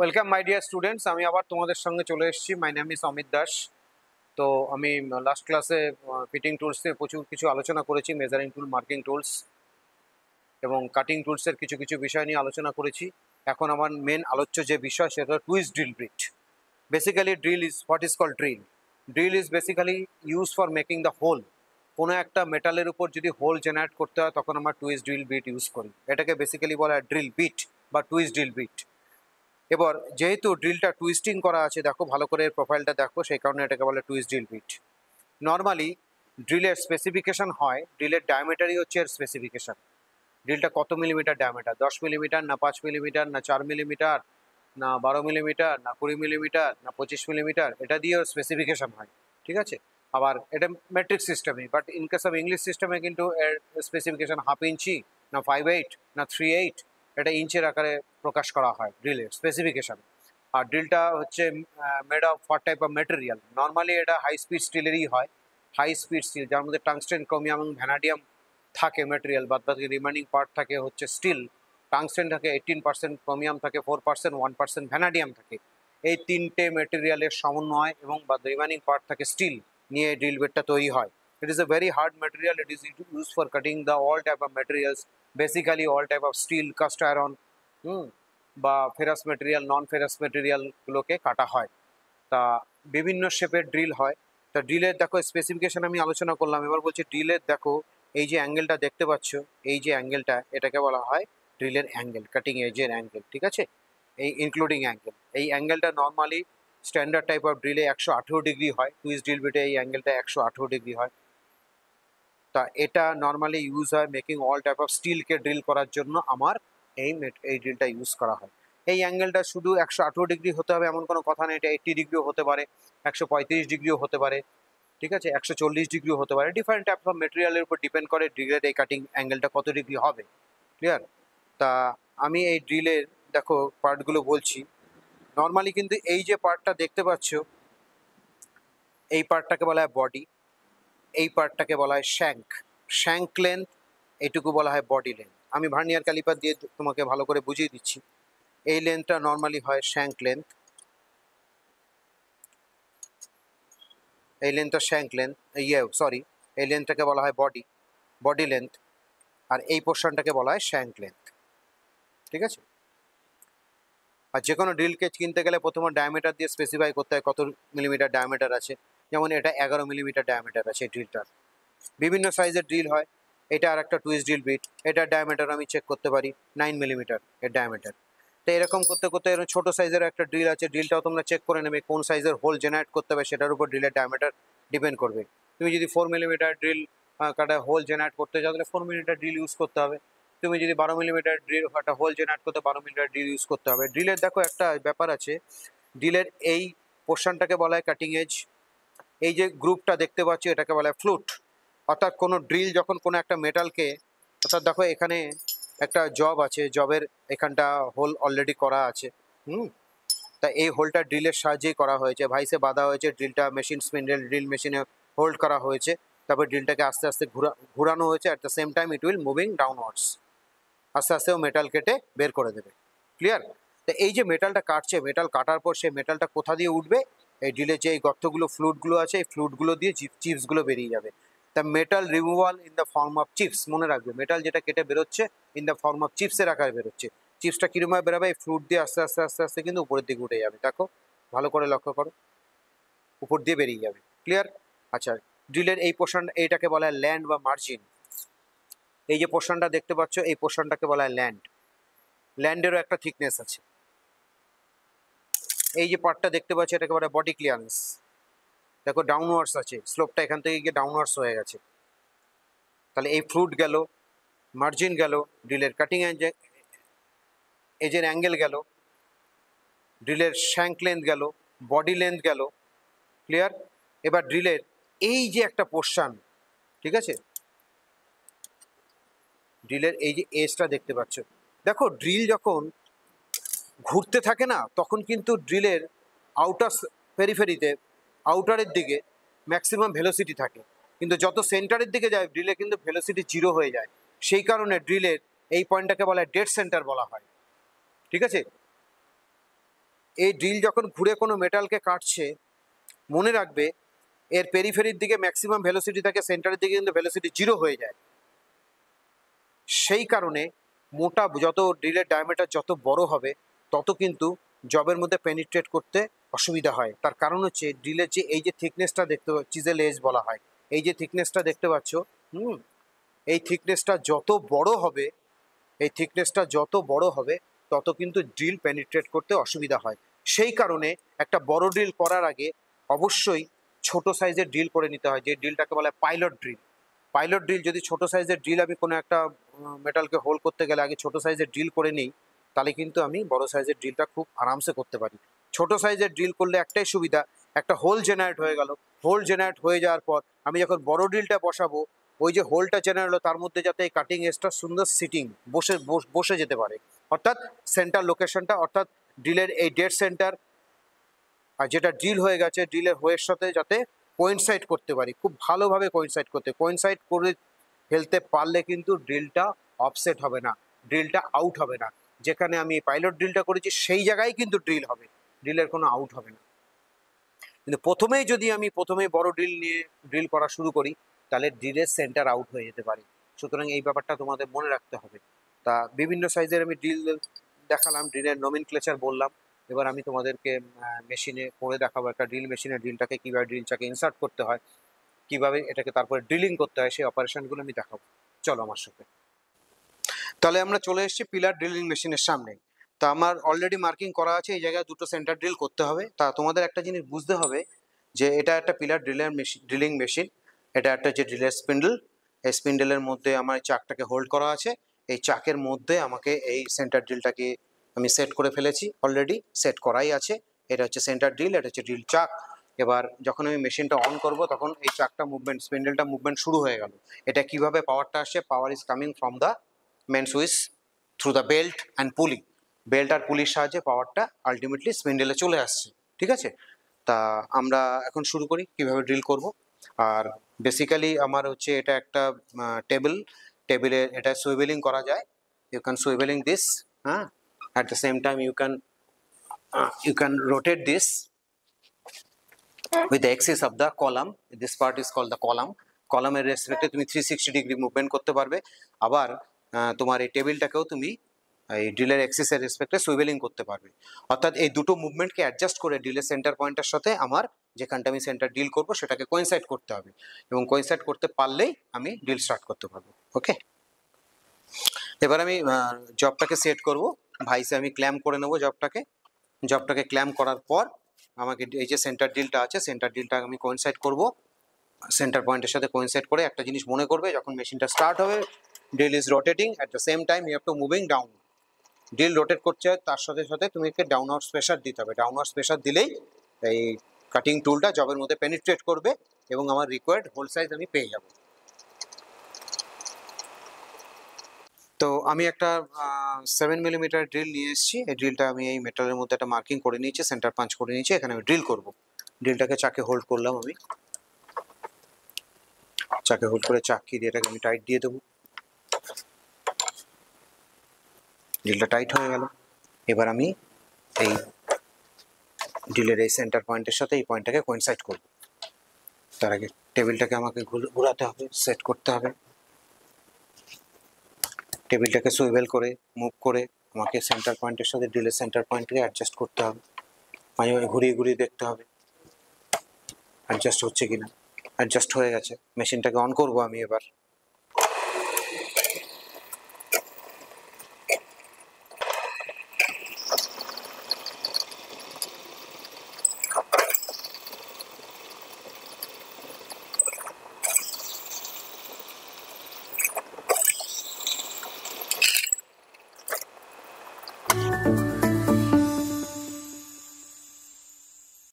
Welcome my dear students, আমি আবার তোমাদের সঙ্গে চলে এসেছি। My name is Amit Das. তো আমি লাস্ট ক্লাসে ফিটিং টুলস নিয়ে প্রচুর কিছু আলোচনা করেছি, মেজারিং টুল, মার্কিং টুলস এবং কাটিং টুলসের কিছু কিছু বিষয় নিয়ে আলোচনা করেছি। এখন আমার মেন আলোচ্য যে বিষয় সেটা twist drill bit. Basically drill is what is called drill. Drill is basically use for making the hole. কোনো একটা মেটালের উপর যদি হোল জেনারেট করতে হয় তখন আমরা টুইস্ট ড্রিল বিট ইউজ করি। এটাকে বেসিক্যালি বলা হয় ড্রিল বিট বা টুইস্ট ড্রিল বিট। এবার যেহেতু ড্রিলটা টুইস্টিং করা আছে, দেখো ভালো করে প্রোফাইলটা দেখো, সেই কারণে এটাকে বলে টুইস্ট ড্রিল বিট। নর্মালি ড্রিলের স্পেসিফিকেশন হয়, ড্রিলের ডায়ামিটারই হচ্ছে এর স্পেসিফিকেশন। ড্রিলটা কত মিলিমিটার ডায়ামিটার, 10 মিলিমিটার না 5 মিলিমিটার না 4 মিলিমিটার না 12 মিলিমিটার না 20 মিলিমিটার না 25 মিলিমিটার, এটা দিয়েও স্পেসিফিকেশন হয়। ঠিক আছে, আবার এটা মেট্রিক সিস্টেমে, but in case of English সিস্টেমে কিন্তু এর স্পেসিফিকেশন হাফ ইঞ্চি না 5/8 না 3/8, এটা ইঞ্চের আকারে প্রকাশ করা হয় ড্রিলের স্পেসিফিকেশন। আর ড্রিলটা হচ্ছে made of what type of material. Normally এটা হাই স্পিড স্টিলেরই হয়, হাই স্পিড স্টিল যার মধ্যে টাংস্টেন, ক্রোমিয়াম এবং ভ্যানাডিয়াম থাকে মেটেরিয়াল, বাদ বাকি রিমেনিং পার্ট থাকে হচ্ছে স্টিল। টাংস্টেন থাকে 18%, ক্রোমিয়াম থাকে 4%, 1% ভ্যানাডিয়াম থাকে। এই তিনটে মেটেরিয়ালের সমন্বয় এবং বাদ রিমেনিং পার্ট থাকে স্টিল নিয়ে ড্রিল বিটটা তৈরি হয়। It is a very hard material. It is use for cutting the all type of materials, basically all type of steel, cast iron বা ফেরাস মেটেরিয়াল, নন ফেরাস মেটেরিয়ালগুলোকে কাটা হয়। তা বিভিন্ন শেপের ড্রিল হয়। তা ড্রিলের দেখো স্পেসিফিকেশন আমি আলোচনা করলাম, এবার বলছি ড্রিলের দেখো এই যে অ্যাঙ্গেলটা দেখতে পাচ্ছ, এই যে অ্যাঙ্গেলটা, এটাকে বলা হয় ড্রিলের অ্যাঙ্গেল, কাটিং এজের অ্যাঙ্গেল। ঠিক আছে, এই ইনক্লুডিং অ্যাঙ্গেল, এই অ্যাঙ্গেলটা নর্মালি স্ট্যান্ডার্ড টাইপ অফ ড্রিলে 118 ডিগ্রি হয়। টুইস্ট ড্রিল বিটে এই অ্যাঙ্গেলটা 118 ডিগ্রি হয়। তা এটা নর্মালি ইউজ হয় মেকিং অল টাইপ অফ স্টিলকে ড্রিল করার জন্য। আমার এই ড্রিলটা ইউজ করা হয়। এই অ্যাঙ্গেলটা শুধু 118 ডিগ্রি হতে হবে এমন কোনো কথা নেই, এটা 80 ডিগ্রিও হতে পারে, 135 ডিগ্রিও হতে পারে, ঠিক আছে, 140 ডিগ্রিও হতে পারে। ডিফারেন্ট টাইপ অফ মেটেরিয়ালের উপর ডিপেন্ড করে ড্রিলের এই কাটিং অ্যাঙ্গেলটা কত ডিগ্রি হবে। ক্লিয়ার? তা আমি এই ড্রিলের দেখো পার্টগুলো বলছি। নর্মালি কিন্তু এই যে পার্টটা দেখতে পাচ্ছ, এই পার্টটাকে বলা হয় বডি, এই পার্টটাকে বলা হয় শ্যাঙ্ক। শ্যাঙ্ক লেন্থ এইটুকু বলা হয় বডি লেন্থ। আমি ভার্নিয়ার ক্যালিপার দিয়ে তোমাকে ভালো করে বুঝিয়ে দিচ্ছি। এই লেন্থটা নর্মালি হয় শ্যাঙ্ক লেন্থ, এই লেন্থটা শ্যাঙ্ক লেন্থ, সরি, এই লেন্থটাকে বলা হয় বডি লেন্থ, আর এই পোর্শনটাকে বলা হয় শ্যাঙ্ক লেন্থ। ঠিক আছে, আর যে কোনো ড্রিল কেজ কিনতে গেলে প্রথমে ডায়ামিটার দিয়ে স্পেসিফাই করতে হয় কত মিলিমিটার ডায়ামিটার আছে। যেমন এটা 11 মিলিমিটার ডায়ামিটার আছে এই ড্রিলটার। বিভিন্ন সাইজের ড্রিল হয়। এটা আর একটা টুইস্ট ড্রিল বিট, এটার ডায়ামিটার আমি চেক করতে পারি 9 মিলিমিটার এর ডায়ামিটার। তো এরকম করতে করতে এরকম ছোটো সাইজের একটা ড্রিল আছে, ড্রিলটাও তোমরা চেক করে নেবে কোন সাইজের হোল জেনারেট করতে হবে, সেটার উপর ড্রিলের ডায়ামিটার ডিপেন্ড করবে। তুমি যদি 4 মিলিমিটার ড্রিল কাটা হোল জেনারেট করতে চাও তাহলে 4 মিলিমিটার ড্রিল ইউজ করতে হবে। তুমি যদি 12 মিলিমিটার ড্রিল একটা হোল জেনারেট করতে 12 মিলিমিটার ড্রিল ইউজ করতে হবে। ড্রিলের দেখো একটা ব্যাপার আছে, ড্রিলের এই পোর্শনটাকে বলা হয় কাটিং এজ। এই যে গ্রুপটা দেখতে পাচ্ছি এটাকে বলা হয় ফ্লুট। অর্থাৎ কোনো ড্রিল যখন কোনো একটা মেটালকে, অর্থাৎ দেখো এখানে একটা জব আছে, জবের এখানটা হোল অলরেডি করা আছে। তা এই হোলটা ড্রিলের সাহায্যেই করা হয়েছে, ভাইসে বাঁধা হয়েছে, ড্রিলটা মেশিন স্পিন্ডেল ড্রিল মেশিনে হোল্ড করা হয়েছে, তারপর ড্রিলটাকে আস্তে আস্তে ঘুরানো হয়েছে। At the same time it will moving downwards, আস্তে আস্তে ও মেটাল কেটে বের করে দেবে। ক্লিয়ার? তো এই যে মেটালটা কাটছে, মেটাল কাটার পর সেই মেটালটা কোথা দিয়ে উঠবে, এই ড্রিলের যে এই গর্তগুলো ফ্লুটগুলো আছে এই ফ্লুটগুলো দিয়ে চিপসগুলো বেরিয়ে যাবে। তা metal removal in the form of chips, মনে রাখবে মেটাল যেটা কেটে বেরোচ্ছে ইন দ্য ফর্ম অফ চিপসের আকারে বেরোচ্ছে। চিপসটা কীরকমভাবে বেরোবে, এই ফ্লুট দিয়ে আস্তে আস্তে আস্তে আস্তে কিন্তু উপরের দিকে উঠে যাবে। দেখো ভালো করে লক্ষ্য করো, উপর দিয়ে বেরিয়ে যাবে। ক্লিয়ার? আচ্ছা, ড্রিলের এই পোর্শন, এইটাকে বলা হয় ল্যান্ড বা মার্জিন। এই যে পোর্শনটা দেখতে পাচ্ছ এই পোর্শনটাকে বলা হয় ল্যান্ড। ল্যান্ডেরও একটা থিকনেস আছে। এই যে পার্টটা দেখতে পাচ্ছ এটাকে বলা হয় বডি ক্লিয়ারেন্স। দেখো ডাউনওয়ার্ডস আছে, স্লোপটা এখান থেকে গিয়ে ডাউনওয়ার্ডস হয়ে গেছে। তাহলে এই ফ্লুট গেল, মার্জিন গেল, ড্রিলের কাটিং এজের অ্যাঙ্গেল গেল, ড্রিলের শ্যাঙ্ক লেন্থ গেল, বডি লেন্থ গেল। ক্লিয়ার? এবার ড্রিলের এই যে একটা পোর্শন, ঠিক আছে, ড্রিলের এই যে এজটা দেখতে পাচ্ছ, দেখো ড্রিল যখন ঘুরতে থাকে না তখন কিন্তু ড্রিলের আউটার পেরিফেরিতে, আউটারের দিকে ম্যাক্সিমাম ভেলোসিটি থাকে, কিন্তু যত সেন্টারের দিকে যায় ড্রিলে কিন্তু ভেলোসিটি 0 হয়ে যায়। সেই কারণে ড্রিলের এই পয়েন্টটাকে বলা হয় ডেড সেন্টার বলা হয়। ঠিক আছে? এই ড্রিল যখন ঘুরে কোনো মেটালকে কাটছে, মনে রাখবে এর পেরিফেরির দিকে ম্যাক্সিমাম ভেলোসিটি থাকে, সেন্টারের দিকে কিন্তু ভেলোসিটি 0 হয়ে যায়। সেই কারণে মোটা যত ড্রিলের ডায়ামিটার যত বড় হবে তত কিন্তু জবের মধ্যে পেনিট্রেট করতে অসুবিধা হয়। তার কারণ হচ্ছে ড্রিলের যে এই যে থিকনেসটা দেখতে, চিজেল এজ বলা হয়, এই যে থিকনেসটা দেখতে পাচ্ছ, এই থিকনেসটা যত বড় হবে, এই থিকনেসটা যত বড় হবে তত কিন্তু ড্রিল পেনিট্রেট করতে অসুবিধা হয়। সেই কারণে একটা বড় ড্রিল করার আগে অবশ্যই ছোট সাইজের ড্রিল করে নিতে হয়, যে ড্রিলটাকে বলা হয় পাইলট ড্রিল। পাইলট ড্রিল, যদি ছোট সাইজের ড্রিল আমি কোনো একটা মেটালকে হোল করতে গেলে আগে ছোট সাইজের ড্রিল করে নিই, তাহলে কিন্তু আমি বড় সাইজের ড্রিলটা খুব আরামসে করতে পারি। ছোট সাইজের ড্রিল করলে একটাই সুবিধা, একটা হোল জেনারেট হয়ে গেল। হোল জেনারেট হয়ে যাওয়ার পর আমি যখন বড় ড্রিলটা বসাবো, ওই যে হোলটা জেনারেট হলো তার মধ্যে যাতে এই কাটিং এজটা সুন্দর সিটিং বসে যেতে পারে, অর্থাৎ সেন্টার লোকেশনটা, অর্থাৎ ড্রিলের এই ডেড সেন্টার আর যেটা ড্রিল হয়ে গেছে ড্রিলের হোয়ের সাথে যাতে কোইনসাইড করতে পারি, খুব ভালোভাবে কোইনসাইড করে ফেলতে পারলে কিন্তু ড্রিলটা অফসেট হবে না, ড্রিলটা আউট হবে না। যেখানে আমি পাইলট ড্রিলটা করেছি সেই জায়গায় কিন্তু ড্রিল হবে, ড্রিলের কোনো আউট হবে না। কিন্তু প্রথমেই যদি আমি বড় ড্রিল নিয়ে ড্রিল করা শুরু করি, তাহলে ড্রিলের সেন্টার আউট হয়ে যেতে পারে। সুতরাং এই ব্যাপারটা তোমাদের মনে রাখতে হবে। তা বিভিন্ন সাইজের আমি ড্রিল দেখালাম, ড্রিলের নমিনক্লেচার বললাম। এবার আমি তোমাদেরকে মেশিনে করে দেখাবো, একটা ড্রিল মেশিনে ড্রিলটাকে কীভাবে ড্রিল চাকে ইনসার্ট করতে হয়, কীভাবে এটাকে তারপরে ড্রিলিং করতে হয়, সেই অপারেশনগুলো আমি দেখাবো। চলো আমার সাথে। তাহলে আমরা চলে এসেছি পিলার ড্রিলিং মেশিনের সামনে। তা আমার অলরেডি মার্কিং করা আছে, এই জায়গায় দুটো সেন্টার ড্রিল করতে হবে। তা তোমাদের একটা জিনিস বুঝতে হবে যে এটা একটা পিলার ড্রিলিং মেশিন, এটা একটা যে ড্রিলের স্পিন্ডল, এই স্পিন্ডলের মধ্যে আমার চাকটাকে হোল্ড করা আছে। এই চাকের মধ্যে আমাকে এই সেন্টার ড্রিলটাকে আমি সেট করে ফেলেছি, অলরেডি সেট করাই আছে। এটা হচ্ছে সেন্টার ড্রিল, এটা হচ্ছে ড্রিল চাক। এবার যখন আমি মেশিনটা অন করব তখন এই চাকটা মুভমেন্ট, স্পিন্ডলটা মুভমেন্ট শুরু হয়ে গেল। এটা কিভাবে পাওয়ারটা আসছে? Power is coming from the main switch through the belt and pulley. Belt আর পুলির সাহায্যে পাওয়ারটা আলটিমেটলি স্পিন্ডেলে চলে আসছে, ঠিক আছে? তা আমরা এখন শুরু করি কিভাবে ড্রিল করব। আর বেসিক্যালি আমার হচ্ছে এটা একটা টেবিলে এটা সুইভেলিং করা যায়। ইউ ক্যান সুইভেলিং দিস, হ্যাঁ, at the same time you can rotate this with the axis of the column. This part is called the column. কলামের রেসপেক্টে তুমি 360 ডিগ্রি মুভমেন্ট করতে পারবে। আবার তোমার এই টেবিলটাকেও তুমি এই ড্রিলের অ্যাক্সিসের রেসপেক্টে সুইভেলিং করতে পারবে। অর্থাৎ এই দুটো মুভমেন্টকে অ্যাডজাস্ট করে ড্রিলের সেন্টার পয়েন্টের সাথে আমার যেখানটা আমি সেন্টার ড্রিল করবো সেটাকে কোইনসাইড করতে হবে, এবং কোইনসাইড করতে পারলেই আমি ড্রিল স্টার্ট করতে পারবো। ওকে, এবার আমি জবটাকে সেট করব। ভাইসে আমি ক্ল্যাম্প করে নেবো জবটাকে ক্ল্যাম্প করার পর আমাকে এই যে সেন্টার ড্রিলটা আছে, সেন্টার ড্রিলটা আমি কোইনসাইড করব সেন্টার পয়েন্টের সাথে কোইনসাইড করে। একটা জিনিস মনে করবে, যখন মেশিনটা স্টার্ট হবে drill is rotating, at the same time you have to moving down. Drill rotate করছে, তার সাথে সাথে তুমি একে ডাউনওয়ার্ডস প্রেশার দিতে হবে। ডাউনওয়ার্ডস প্রেশার দিলেই এই কাটিং টুলটা জবের মধ্যে পেনিট্রেট করবে এবং আমার রিকোয়ার্ড হোল সাইজ আমি পেয়ে যাব। তো আমি একটা 7 মিলিমিটার ড্রিল নিয়ে এসেছি। এই ড্রিলটা আমি এই মেটালের মধ্যে একটা মার্কিং করে নিয়েছি, সেন্টার পাঞ্চ করে নিয়েছি। এখানে আমি ড্রিল করব। ড্রিলটাকে চাকে হোল্ড করলাম, আমি চাকে হোল্ড করে চাকি দিয়ে এটাকে আমি টাইট দিয়ে দেবো। ড্রিলটা টাইট হয়ে গেল। এবার আমি এই ড্রিলের এই সেন্টার পয়েন্টের সাথে এই পয়েন্টটাকে কোইনসাইড করব। তার আগে টেবিলটাকে আমাকে ঘোরাতে হবে, সেট করতে হবে। টেবিলটাকে সুইভেল করে মুভ করে আমাকে সেন্টার পয়েন্টের সাথে ড্রিলের সেন্টার পয়েন্টকে অ্যাডজাস্ট করতে হবে। মাঝে মাঝে ঘুরিয়ে ঘুরিয়ে দেখতে হবে অ্যাডজাস্ট হচ্ছে কিনা। অ্যাডজাস্ট হয়ে গেছে, মেশিনটাকে অন করব আমি এবার।